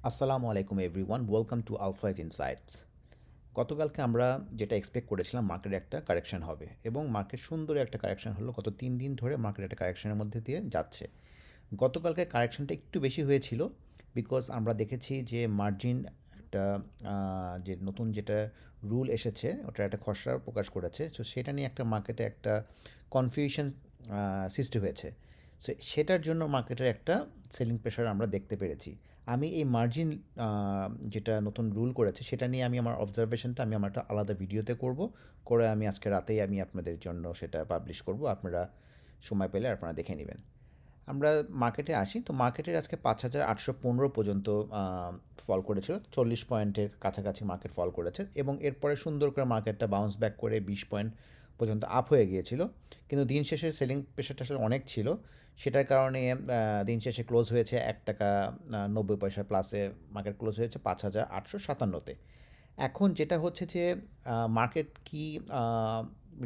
আসসালামু আলাইকুম everyone, welcome to আলফাইজ insights. গতকালকে আমরা যেটা এক্সপেক্ট করেছিলাম মার্কেটে একটা কারেকশন হবে এবং মার্কেট সুন্দর একটা কারেকশন হলো। গত 3 দিন ধরে মার্কেট একটা কারেকশনের মধ্যে দিয়ে যাচ্ছে। গতকালকে কারেকশনটা একটু বেশি হয়েছিল বিকজ আমরা দেখেছি যে মার্জিন একটা যে নতুন যেটা রুল এসেছে ওটা একটা খসড়া প্রকাশ করেছে, সো সেটা নিয়ে একটা মার্কেটে একটা কনফিউশন সৃষ্টি হয়েছে। সো সেটার জন্য মার্কেটের একটা সেলিং প্রেশার আমরা দেখতে পেরেছি। আমি এই মার্জিন যেটা নতুন রুল করেছে সেটা নিয়ে আমি আমার অবজারভেশনটা আমি আমার একটা আলাদা ভিডিওতে করে আমি আজকে রাতেই আমি আপনাদের জন্য সেটা পাবলিশ করব। আপনারা সময় পেলে আপনারা দেখে নেবেন। আমরা মার্কেটে আসি, তো মার্কেটের আজকে 5,815 পর্যন্ত ফল করেছিল, 40 পয়েন্টের কাছাকাছি মার্কেট ফল করেছে এবং এরপরে সুন্দর করে মার্কেটটা বাউন্স ব্যাক করে 20 পয়েন্ট পর্যন্ত আপ হয়ে গিয়েছিল। কিন্তু দিন শেষে সেলিং প্রেশারটা আসলে অনেক ছিল, সেটার কারণে দিন শেষে ক্লোজ হয়েছে 1 টাকা 90 পয়সা প্লাসে মার্কেট ক্লোজ হয়েছে 5,857-তে। এখন যেটা হচ্ছে যে মার্কেট কি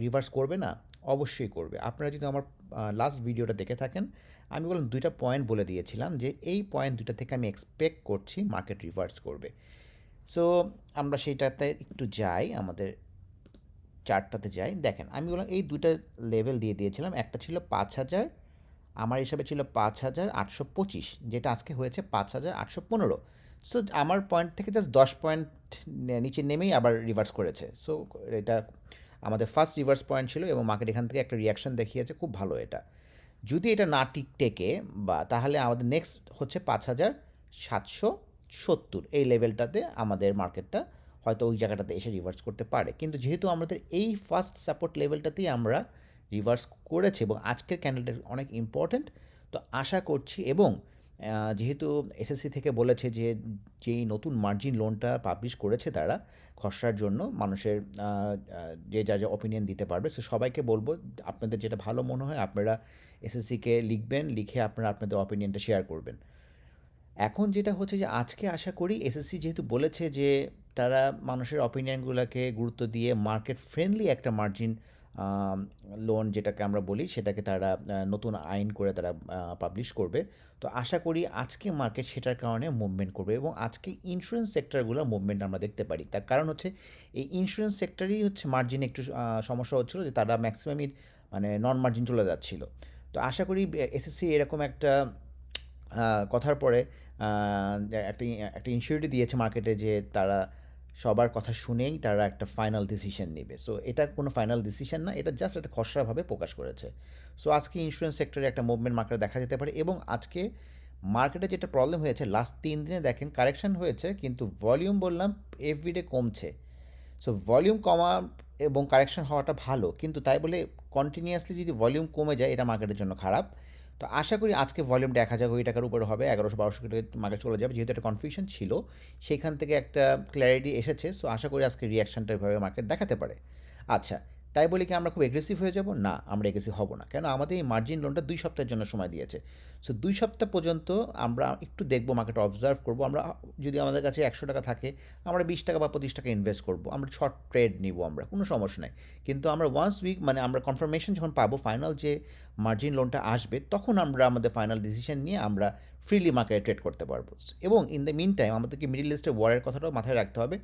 রিভার্স করবে না? অবশ্যই করবে। আপনারা যদি আমার লাস্ট ভিডিওটা দেখে থাকেন, আমি বললাম 2টা পয়েন্ট বলে দিয়েছিলাম যে এই পয়েন্ট 2টা থেকে আমি এক্সপেক্ট করছি মার্কেট রিভার্স করবে। সো আমরা সেইটাতে একটু যাই, আমাদের চার্টটাতে যাই। দেখেন, আমি বললাম এই 2টা লেভেল দিয়ে দিয়েছিলাম। একটা ছিল 5,000, আমার হিসাবে ছিল 5,825, যেটা আজকে হয়েছে 5,815। সো আমার পয়েন্ট থেকে জাস্ট 10 পয়েন্ট নিচে নেমেই আবার রিভার্স করেছে। সো এটা আমাদের ফার্স্ট রিভার্স পয়েন্ট ছিল এবং মার্কেট এখান থেকে একটা রিয়াকশন দেখিয়েছে, খুব ভালো এটা। যদি এটা না টেকে বা তাহলে আমাদের নেক্সট হচ্ছে 5,770, এই লেভেলটাতে আমাদের মার্কেটটা হয়তো ওই জায়গাটাতে এসে রিভার্স করতে পারে। কিন্তু যেহেতু আমাদের এই ফার্স্ট সাপোর্ট লেভেলটাতেই আমরা রিভার্স করেছি এবং আজকের ক্যান্ডেলটা অনেক ইম্পর্ট্যান্ট, তো আশা করছি এবং যেহেতু এসএসসি থেকে বলেছে যে যেই নতুন মার্জিন লোনটা পাবলিশ করেছে তারা খসড়ার জন্য মানুষের যে যা যা অপিনিয়ন দিতে পারবে, সো সবাইকে বলবো আপনাদের যেটা ভালো মনে হয় আপনারা এসএসসিকে লিখবেন, লিখে আপনারা আপনাদের অপিনিয়নটা শেয়ার করবেন। এখন যেটা হচ্ছে যে আজকে আশা করি এসএসসি যেহেতু বলেছে যে তারা মানুষের অপিনিয়নগুলোকে গুরুত্ব দিয়ে মার্কেট ফ্রেন্ডলি একটা মার্জিন লোন যেটাকে আমরা বলি সেটাকে তারা নতুন আইন করে তারা পাবলিশ করবে। তো আশা করি আজকে মার্কেট সেটার কারণে মুভমেন্ট করবে এবং আজকে ইন্স্যুরেন্স সেক্টরগুলোর মুভমেন্ট আমরা দেখতে পারি। তার কারণ হচ্ছে এই ইন্স্যুরেন্স সেক্টরেই হচ্ছে মার্জিনে একটু সমস্যা হচ্ছিলো, যে তারা ম্যাক্সিমামই মানে নন মার্জিন চলে যাচ্ছিলো। তো আশা করি এসএসসি এরকম একটা কথার পরে একটা একটা ইনসিউরিটি দিয়েছে মার্কেটে যে তারা সবার কথা শুনেই তারা একটা ফাইনাল ডিসিশন নেবে। সো এটা কোনো ফাইনাল ডিসিশন না, এটা জাস্ট একটা খসড়াভাবে প্রকাশ করেছে। সো আজকে ইন্স্যুরেন্স সেক্টরে একটা মুভমেন্ট মার্কেটে দেখা যেতে পারে এবং আজকে মার্কেটে যেটা প্রবলেম হয়েছে লাস্ট 3 দিনে দেখেন কারেকশন হয়েছে কিন্তু ভলিউম বললাম এভরিডে কমছে। সো ভলিউম কমা এবং কারেকশন হওয়াটা ভালো, কিন্তু তাই বলে কন্টিনিউয়াসলি যদি ভলিউম কমে যায় এটা মার্কেটের জন্য খারাপ। তো আশা করি আজকে ভলিউমটা 1,000 কোটি টাকার উপরে হবে, 1100-1200 কোটি মার্কেট চলে যাবে। যেহেতু একটা কনফিউশন ছিল সেখান থেকে একটা ক্ল্যারিটি এসেছে, সো আশা করি আজকে রিয়াকশনটা এভাবে মার্কেট দেখাতে পারে। আচ্ছা, তাই বলি কি আমরা খুব এগ্রেসিভ হয়ে যাব? না, আমরা এগ্রেসিভ হব না, কেন আমাদের এই মার্জিন লোনটা 2 সপ্তাহের জন্য সময় দিয়েছে। সো 2 সপ্তাহ পর্যন্ত আমরা একটু দেখবো, মার্কেট অবজার্ভ করবো। আমরা যদি আমাদের কাছে 100 টাকা থাকে আমরা 20 টাকা বা 25 টাকা ইনভেস্ট করবো, আমরা শর্ট ট্রেড নিব, আমরা কোনো সমস্যা নাই। কিন্তু আমরা ওয়ান্স উইক মানে আমরা কনফার্মেশন যখন পাবো ফাইনাল যে মার্জিন লোনটা আসবে তখন আমরা আমাদের ফাইনাল ডিসিশন নিয়ে আমরা ফ্রিলি মার্কেটে ট্রেড করতে পারবো। এবং ইন দ্য মিন টাইম আমাদেরকে মিডল ইস্টের ওয়ারের কথাটাও মাথায় রাখতে হবে।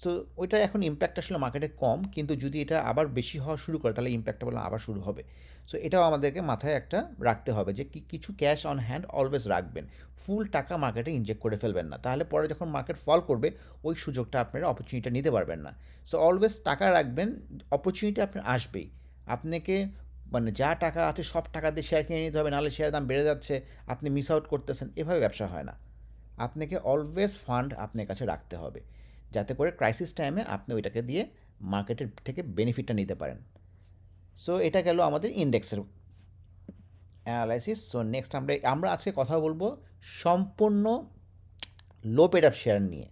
সো ওইটার এখন ইম্প্যাক্ট আসলে মার্কেটে কম, কিন্তু যদি এটা আবার বেশি হওয়া শুরু করে তাহলে ইম্প্যাক্টটা বললাম আবার শুরু হবে। সো এটাও আমাদেরকে মাথায় একটা রাখতে হবে যে কিছু ক্যাশ অন হ্যান্ড অলওয়েজ রাখবেন। ফুল টাকা মার্কেটে ইনজেক্ট করে ফেলবেন না, তাহলে পরে যখন মার্কেট ফল করবে ওই সুযোগটা আপনারা অপরচুনিটিটা নিতে পারবেন না। সো অলওয়েজ টাকা রাখবেন, অপরচুনিটি আপনার আসবেই। আপনাকে মানে যা টাকা আছে সব টাকা দিয়ে শেয়ার কিনে নিতে হবে, নাহলে শেয়ারের দাম বেড়ে যাচ্ছে আপনি মিস আউট করতেছেন, এভাবে ব্যবসা হয় না। আপনাকে অলওয়েজ ফান্ড আপনার কাছে রাখতে হবে যাতে করে ক্রাইসিস টাইমে আপনি ওইটাকে দিয়ে মার্কেটের থেকে বেনিফিটটা নিতে পারেন। সো এটা গেল আমাদের ইন্ডেক্সের অ্যানালাইসিস। সো নেক্সট আমরা আমরা আজকে কথা বলবো সম্পূর্ণ লো পেড আপ শেয়ার নিয়ে।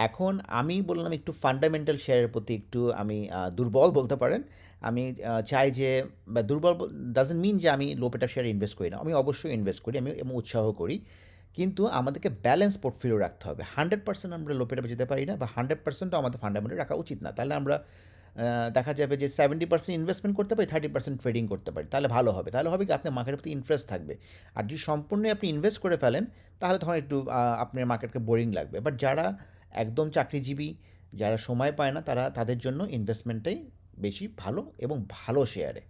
এখন আমি বললাম একটু ফান্ডামেন্টাল শেয়ারের প্রতি একটু আমি দুর্বল বলতে পারেন। আমি চাই যে বা দুর্বল ডাজন্ট মিন যে আমি লো পেড আপ শেয়ারে ইনভেস্ট করি না, আমি অবশ্যই ইনভেস্ট করি, আমি এবং উৎসাহ করি। কিন্তু আমাদেরকে ব্যালেন্স পোর্টফোলিও রাখতে হবে। 100% আমরা লো পেড আপে যেতে পারি না বা 100%ও আমাদের ফান্ডামেন্টাল রাখা উচিত না, তাহলে আমরা দেখা যাবে যে 70% ইনভেস্টমেন্ট করতে পারি, 30% ট্রেডিং করতে পারি, তাহলে ভালো হবে। তাহলে হবে কি আপনার মার্কেটের প্রতি ইন্টারেস্ট থাকবে। আর যদি সম্পূর্ণই আপনি ইনভেস্ট করে ফেলেন তাহলে তখন একটু আপনার মার্কেটকে বোরিং লাগবে। বাট যারা একদম চাকরিজীবী, যারা সময় পায় না, তাদের জন্য ইনভেস্টমেন্টটাই বেশি ভালো এবং ভালো শেয়ারে।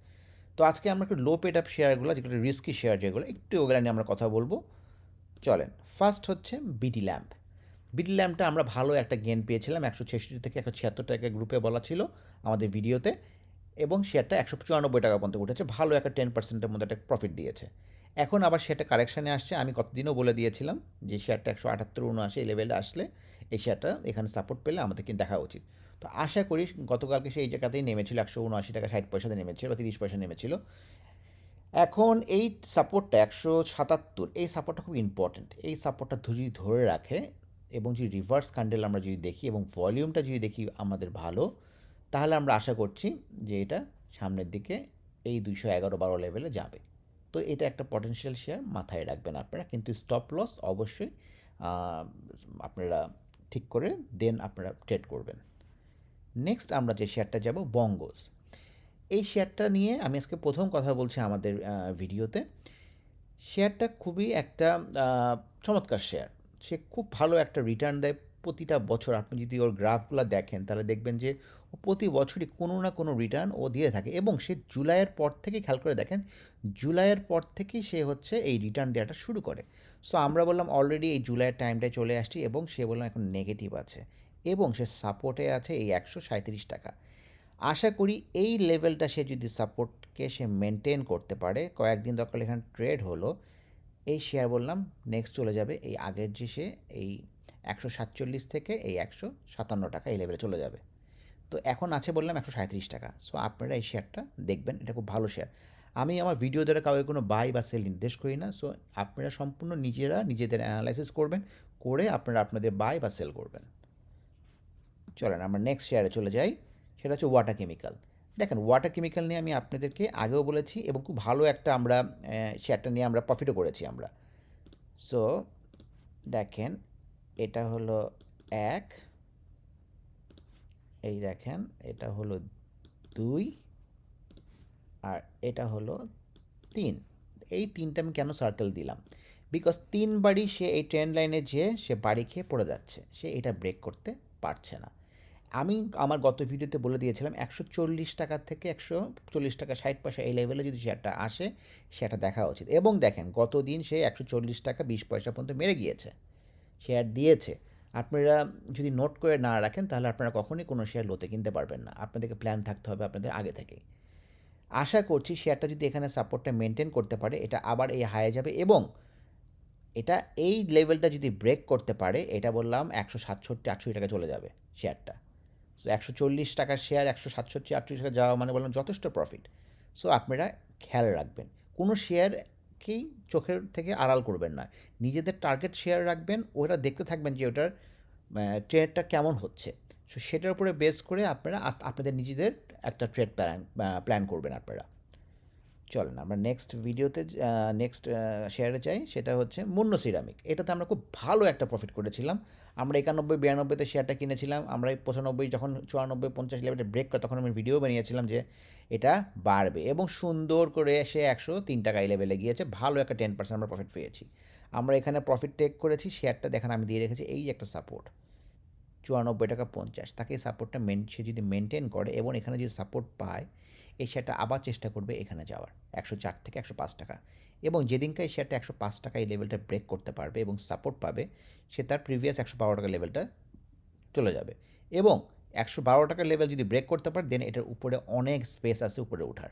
তো আজকে আমরা একটু লো পেড আপ শেয়ারগুলো, যেগুলো রিস্কি শেয়ার যেগুলো, একটু ওগুলো নিয়ে আমরা কথা বলবো। চলেন, ফার্স্ট হচ্ছে বিডি ল্যাম্প। বিডি ল্যাম্পটা আমরা ভালো একটা গেন পেয়েছিলাম, 166 থেকে 176 টাকা গ্রুপে বলা ছিল আমাদের ভিডিওতে, এবং শেয়ারটা 194 টাকা পর্যন্ত উঠেছে, ভালো একটা 10%-এর মধ্যে একটা প্রফিট দিয়েছে। এখন আবার সেটা কারেকশানে আসছে। আমি কতদিনও বলে দিয়েছিলাম যে শেয়ারটা 178-79 এই লেভেলে আসলে এই শেয়ারটা এখানে সাপোর্ট পেলে আমাদেরকে দেখা উচিত। তো আশা করি গতকালকে সেই জায়গাতেই নেমেছিল, 179 টাকা 60 পয়সাতে নেমেছিল, বা 30 পয়সা নেমেছিল। এখন এই সাপোর্টটা 177, এই সাপোর্টটা খুব ইম্পর্ট্যান্ট। এই সাপোর্টটা যদি ধরে রাখে এবং যদি রিভার্স ক্যান্ডেল আমরা যদি দেখি এবং ভলিউমটা যদি দেখি আমাদের ভালো, তাহলে আমরা আশা করছি যে এটা সামনের দিকে এই 211-12 লেভেলে যাবে। তো এটা একটা পটেনশিয়াল শেয়ার, মাথায় রাখবেন আপনারা, কিন্তু স্টপ লস অবশ্যই আপনারা ঠিক করে দেন আপনারা ট্রেড করবেন। নেক্সট আমরা যে শেয়ারটা যাব, বঙ্গোস। এই শেয়ারটা নিয়ে আমি আজকে প্রথম কথা বলছি আমাদের ভিডিওতে। শেয়ারটা খুবই একটা চমৎকার শেয়ার। সে খুব ভালো একটা রিটার্ন দেয় প্রতিটা বছর। আপনি যদি ওর গ্রাফগুলো দেখেন তাহলে দেখবেন যে ও প্রতি বছরই কোনো না কোনো রিটার্ন ও দিয়ে থাকে, এবং সে জুলাইয়ের পর থেকে, খেয়াল করে দেখেন, জুলাইয়ের পর থেকেই সে হচ্ছে এই রিটার্ন দেওয়াটা শুরু করে। সো আমরা বললাম অলরেডি এই জুলাইয়ের টাইমটায় চলে আসছি, এবং সে বললাম এখন নেগেটিভ আছে, এবং সে সাপোর্টে আছে এই 137 টাকা। আশা করি এই লেভেলটা সে যদি সাপোর্টকে সে মেনটেন করতে পারে, কয়েকদিন দরকার এখানে ট্রেড হলো, এই শেয়ার বললাম নেক্সট চলে যাবে এই আগের যে সে এই 147 থেকে এই 157 টাকা এই লেভেলে চলে যাবে। তো এখন আছে বললাম 137 টাকা। সো আপনারা এই শেয়ারটা দেখবেন, এটা খুব ভালো শেয়ার। আমি আমার ভিডিও দ্বারা কাউকে কোনো বাই বা সেল নির্দেশ করি না। সো আপনারা সম্পূর্ণ নিজেদের অ্যানালাইসিস করবেন, করে আপনারা আপনাদের বাই বা সেল করবেন। চলেন আমরা নেক্সট শেয়ারে চলে যাই, সেটা হচ্ছে ওয়াটার কেমিক্যাল। দেখেন, ওয়াটার কেমিক্যাল নিয়ে আমি আপনাদেরকে আগেও বলেছি, এবং খুব ভালো একটা আমরা শেয়ারটা নিয়ে আমরা প্রফিটও করেছি আমরা। সো দেখেন, এটা হলো 1, এই দেখেন এটা হলো 2, আর এটা হলো 3। এই 3টা আমি কেন সার্কেল দিলাম, বিকজ 3বারই সে এই ট্রেন্ড লাইনে যেয়ে সে বাড়ি খেয়ে পড়ে যাচ্ছে, সে এটা ব্রেক করতে পারছে না। আমি আমার গত ভিডিওতে বলে দিয়েছিলাম 140 টাকা থেকে 140 টাকা 60 পয়সা এই লেভেলে যদি শেয়ারটা আসে, সেটা দেখা উচিত। এবং দেখেন গত দিন সে 140 টাকা 20 পয়সা পর্যন্ত মেরে গিয়েছে, শেয়ার দিয়েছে। আপনারা যদি নোট করে না রাখেন তাহলে আপনারা কখনোই কোনো শেয়ার লোতে কিনতে পারবেন না, আপনাদেরকে প্ল্যান থাকতে হবে আপনাদের আগে থেকেই। আশা করছি শেয়ারটা যদি এখানে সাপোর্টটা মেনটেন করতে পারে, এটা আবার এই হাইয়ে যাবে, এবং এটা এই লেভেলটা যদি ব্রেক করতে পারে, এটা বললাম 167-68 টাকা চলে যাবে শেয়ারটা। সো 140 টাকার শেয়ার 167-38 টাকা যাওয়া মানে বললাম যথেষ্ট প্রফিট। সো আপনারা খেয়াল রাখবেন, কোনো শেয়ারকেই চোখের থেকে আড়াল করবেন না, নিজেদের টার্গেট শেয়ার রাখবেন, ওটা দেখতে থাকবেন যে ওটার ট্রেডটা কেমন হচ্ছে। সো সেটার উপরে বেস করে আপনারা আপনাদের নিজেদের একটা ট্রেড প্ল্যান করবেন আপনারা। চলেন আমরা নেক্সট ভিডিওতে নেক্সট শেয়ারে যাই, সেটা হচ্ছে মুন্ন সিরামিক। এটাতে আমরা খুব ভালো একটা প্রফিট করেছিলাম। আমরা 91-92-তে শেয়ারটা কিনেছিলাম, আমরা এই 95 যখন 94-50 লেভেলে ব্রেক করে তখন আমি ভিডিও বানিয়েছিলাম যে এটা বাড়বে, এবং সুন্দর করে এসে 103 টাকা এই লেভেলে গিয়েছে, ভালো একটা 10% আমরা প্রফিট পেয়েছি। আমরা এখানে প্রফিট টেক করেছি, শেয়ারটা দেখেন আমি দিয়ে রেখেছি এই একটা সাপোর্ট 94 টাকা 50, তাকে এই সাপোর্টটা সে যদি মেনটেন করে এবং এখানে যদি সাপোর্ট পায়, এই শেয়ারটা আবার চেষ্টা করবে এখানে যাওয়ার 104 থেকে 105 টাকা, এবং যেদিনকে এই শেয়ারটা 105 টাকা এই লেভেলটা ব্রেক করতে পারবে এবং সাপোর্ট পাবে, সে তার প্রিভিয়াস 112 টাকা লেভেলটা চলে যাবে, এবং 112 টাকার লেভেল যদি ব্রেক করতে পারে দেন এটার উপরে অনেক স্পেস আছে উপরে ওঠার।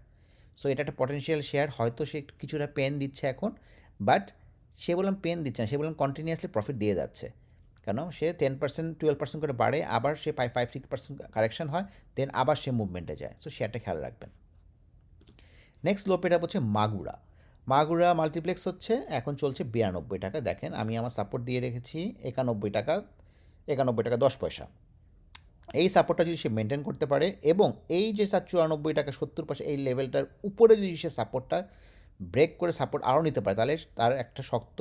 সো এটা একটা পটেনশিয়াল শেয়ার, হয়তো সে কিছুটা পেন দিচ্ছে এখন, বাট সে বললাম পেন দিচ্ছে না, সে বললাম কন্টিনিউয়াসলি প্রফিট দিয়ে যাচ্ছে, কেন সে 10%-12% করে বাড়ে, আবার সে 5-6% কারেকশন হয়, দেন আবার সে মুভমেন্টে যায়। সো শেয়ারটা খেয়াল রাখবেন। নেক্সট লো পেটা হচ্ছে মাগুরা। মাগুরা মাল্টিপ্লেক্স হচ্ছে এখন চলছে 92 টাকা। দেখেন আমি আমার সাপোর্ট দিয়ে রেখেছি 91 টাকা, 91 টাকা 10 পয়সা। এই সাপোর্টটা যদি সে মেনটেন করতে পারে, এবং এই যে 94 টাকা 70 পয়সা এই লেভেলটার উপরে যদি সে সাপোর্টটা ব্রেক করে সাপোর্ট আরও নিতে পারে, তাহলে তার একটা শক্ত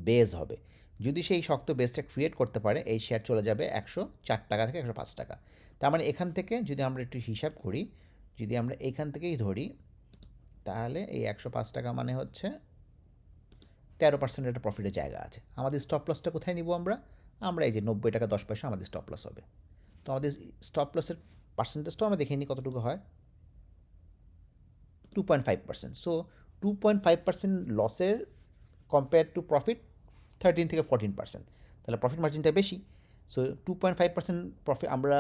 বেজ হবে। যদি সেই শক্ত বেসটা ক্রিয়েট করতে পারে এই শেয়ার চলে যাবে 104 টাকা থেকে 105 টাকা। তার মানে এখান থেকে যদি আমরা একটু হিসাব করি, যদি আমরা এইখান থেকেই ধরি, তাহলে এই 105 টাকা মানে হচ্ছে 13% একটা প্রফিটের জায়গা আছে। আমাদের স্টপ লসটা কোথায় নিব আমরা? আমরা এই যে 90 টাকা 10 পয়সা আমাদের স্টপ লস হবে। তো আমাদের স্টপ লসের পার্সেন্টেজটাও আমরা দেখে নিই কতটুকু হয়। 2.5%। সো 2.5% লসের কম্পেয়ার টু প্রফিট 13 থেকে 14%, তাহলে প্রফিট মার্জিনটা বেশি। সো 2.5% প্রফিট আমরা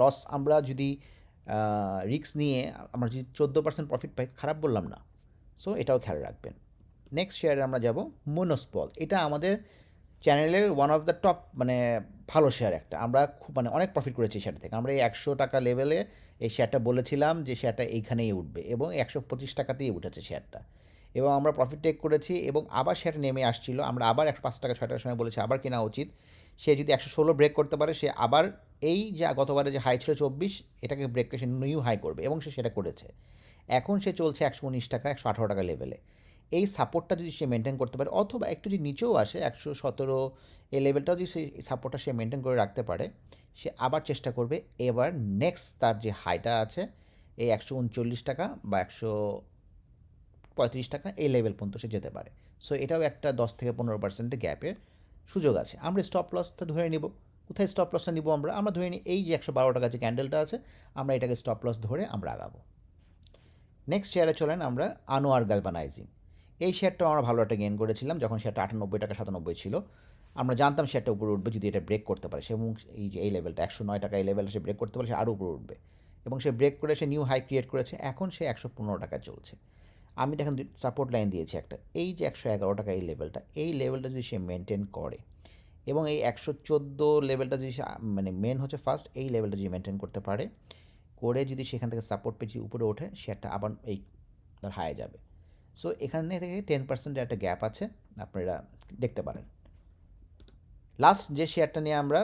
লস আমরা যদি রিস্ক নিয়ে আমরা যদি 14% প্রফিট পাই, খারাপ বললাম না। সো এটাও খেয়াল রাখবেন। নেক্সট শেয়ারে আমরা যাব মনোস্পল। এটা আমাদের চ্যানেলের ওয়ান অফ দ্য টপ মানে ভালো শেয়ার একটা। আমরা খুব মানে অনেক প্রফিট করেছি এই শেয়ার থেকে। আমরা এই 100 টাকা লেভেলে এই শেয়ারটা বলেছিলাম যে শেয়ারটা এইখানেই উঠবে, এবং 125 টাকাতেই উঠেছে শেয়ারটা, এবং আমরা প্রফিট টেক করেছি, এবং আবার শেয়ারটা নেমে আসছিল। আমরা আবার 105 টাকা 6 টাকার সময় বলেছি আবার কেনা উচিত। সে যদি 116 ব্রেক করতে পারে, সে আবার এই যে গতবারে যে হাই ছিল 24, এটাকে ব্রেক করে সে নিউ হাই করবে, এবং সে সেটা করেছে। এখন সে চলছে 119 টাকা 118 টাকা লেভেলে। এই সাপোর্টটা যদি সে মেনটেন করতে পারে, অথবা একটু যদি নিচেও আসে 117, এই লেভেলটাও যদি সেই সাপোর্টটা সে মেনটেন করে রাখতে পারে, সে আবার চেষ্টা করবে এবার নেক্সট তার যে হাইটা আছে এই 139 টাকা বা 135 টাকা, এই লেভেল পর্যন্ত সে যেতে পারে। সো এটাও একটা 10 থেকে 15% গ্যাপের সুযোগ আছে। আমরা স্টপ লসটা ধরে নিব। কোথায় স্টপ লসটা নিব আমরা? আমরা ধরে নিই এই যে 112 টাকা যে ক্যান্ডেলটা আছে, আমরা এটাকে স্টপ লস ধরে আমরা আগাবো। নেক্সট শেয়ারে চলেন আমরা আনোয়ার গ্যালভানাইজিং। এই শেয়ারটাও আমরা ভালো একটা গেইন করেছিলাম যখন শেয়ারটা 98 টাকা 97 ছিল। আমরা জানতাম শেয়ারটা উপরে উঠবে যদি এটা ব্রেক করতে পারে, এবং এই যে এই লেভেলটা 109 টাকা এই লেভেলটা সে ব্রেক করতে পারে, সে আরও উপরে উঠবে, এবং সে ব্রেক করে সে নিউ হাই ক্রিয়েট করেছে। এখন সে 115 টাকায় চলছে। আমি দেখেন সাপোর্ট লাইন দিয়েছি একটা, এই যে 111 টাকা এই লেভেলটা যদি সে মেনটেন করে, এবং এই 114 লেভেলটা যদি মানে মেন হচ্ছে ফার্স্ট, এই লেভেলটা যদি মেনটেন করতে পারে, করে যদি সেখান থেকে সাপোর্ট পেয়ে উপরে ওঠে, শেয়ারটা আবার এই হাইয়ে যাবে। সো এখানে থেকে 10% একটা গ্যাপ আছে, আপনারা দেখতে পারেন। লাস্ট যে শেয়ারটা নিয়ে আমরা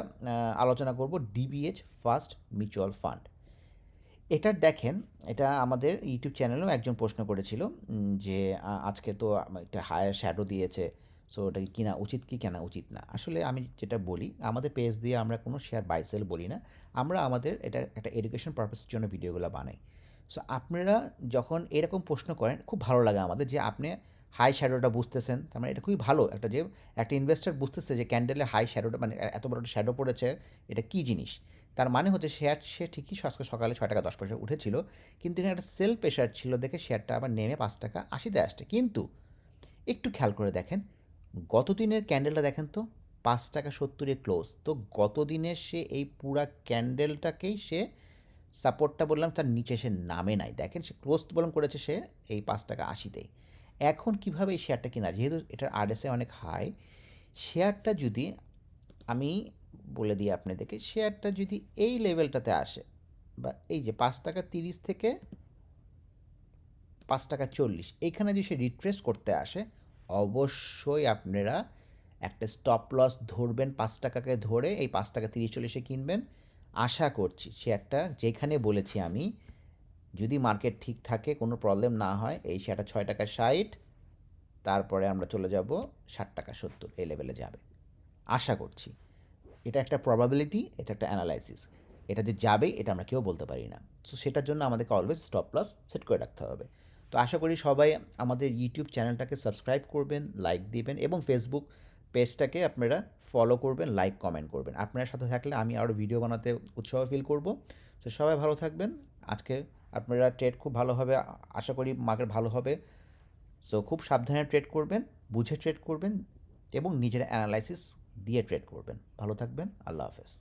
আলোচনা করব, ডিবিএইচ ফার্স্ট মিউচুয়াল ফান্ড। এটার দেখেন, এটা আমাদের ইউটিউব চ্যানেলেও একজন প্রশ্ন করেছিল যে আজকে তো একটা হায়ার শ্যাডো দিয়েছে, সো ওটা কিনা উচিত কি কেনা উচিত না। আসলে আমি যেটা বলি, আমাদের পেজ দিয়ে আমরা কোনো শেয়ার বাই সেল বলি না, আমরা আমাদের এটা একটা এডুকেশন পারপাসের জন্য ভিডিওগুলো বানাই। সো আপনারা যখন এরকম প্রশ্ন করেন, খুব ভালো লাগে আমাদের যে আপনি হাই শ্যাডোটা বুঝতেছেন, তার মানে এটা খুবই ভালো একটা, যে একটা ইনভেস্টার বুঝতেছে যে ক্যান্ডেলের হাই শ্যাডোটা মানে এত বড় একটা শ্যাডো পড়েছে, এটা কী জিনিস। তার মানে হচ্ছে শেয়ার সে ঠিকই আজকে সকালে 6 টাকা 10 পয়সা উঠেছিল, কিন্তু এখানে একটা সেল প্রেশার ছিল দেখে শেয়ারটা আবার নেমে 5 টাকা 80-তে আসছে। কিন্তু একটু খেয়াল করে দেখেন, গত দিনের ক্যান্ডেলটা দেখেন তো, 5 টাকা 70-এ ক্লোজ। তো গত দিনের সে এই পুরা ক্যান্ডেলটাকেই সে সাপোর্টটা বললাম তার নিচে সে নামে নাই, দেখেন সে ক্লোজ বললাম করেছে সে এই 5 টাকা 80-তেই। এখন কীভাবে এই শেয়ারটা কিনা, যেহেতু এটার আরএসআই অনেক হাই, শেয়ারটা যদি আমি বলে দিই আপনাদেরকে, শেয়ারটা যদি এই লেভেলটাতে আসে, বা এই যে 5 টাকা 30 থেকে 5 টাকা 40, এইখানে যদি সে রিট্রেস করতে আসে, অবশ্যই আপনারা একটা স্টপ লস ধরবেন, 5 টাকাকে ধরে এই 5 টাকা 30-40-এ কিনবেন। আশা করছি শেয়ারটা যেখানে বলেছি আমি, যদি মার্কেট ঠিক থাকে, কোনো প্রবলেম না হয়, এই শেয়ারটা 6 টাকা 60, তারপরে আমরা চলে যাব 60 টাকা 70, এই লেভেলে যাবে আশা করছি। এটা একটা প্রবাবিলিটি, এটা একটা অ্যানালাইসিস। এটা যে যাবে এটা আমরা কেউ বলতে পারি না। সো সেটার জন্য আমাদেরকে অলওয়েজ স্টপ লস সেট করে রাখতে হবে। তো আশা করি সবাই আমাদের ইউটিউব চ্যানেলটাকে সাবস্ক্রাইব করবেন, লাইক দিবেন, এবং ফেসবুক পেজটাকে আপনারা ফলো করবেন, লাইক কমেন্ট করবেন। আপনার সাথে থাকলে আমি আরও ভিডিও বানাতে উৎসাহ ফিল করব। তো সবাই ভালো থাকবেন। আজকে আপনারা ট্রেড খুব ভালো হবে, আশা করি মার্কেট ভালো হবে। সো খুব সাবধানে ট্রেড করবেন, বুঝে ট্রেড করবেন, এবং নিজের অ্যানালাইসিস দিয়ে ট্রেড করবেন। ভালো থাকবেন। আল্লাহ হাফেজ।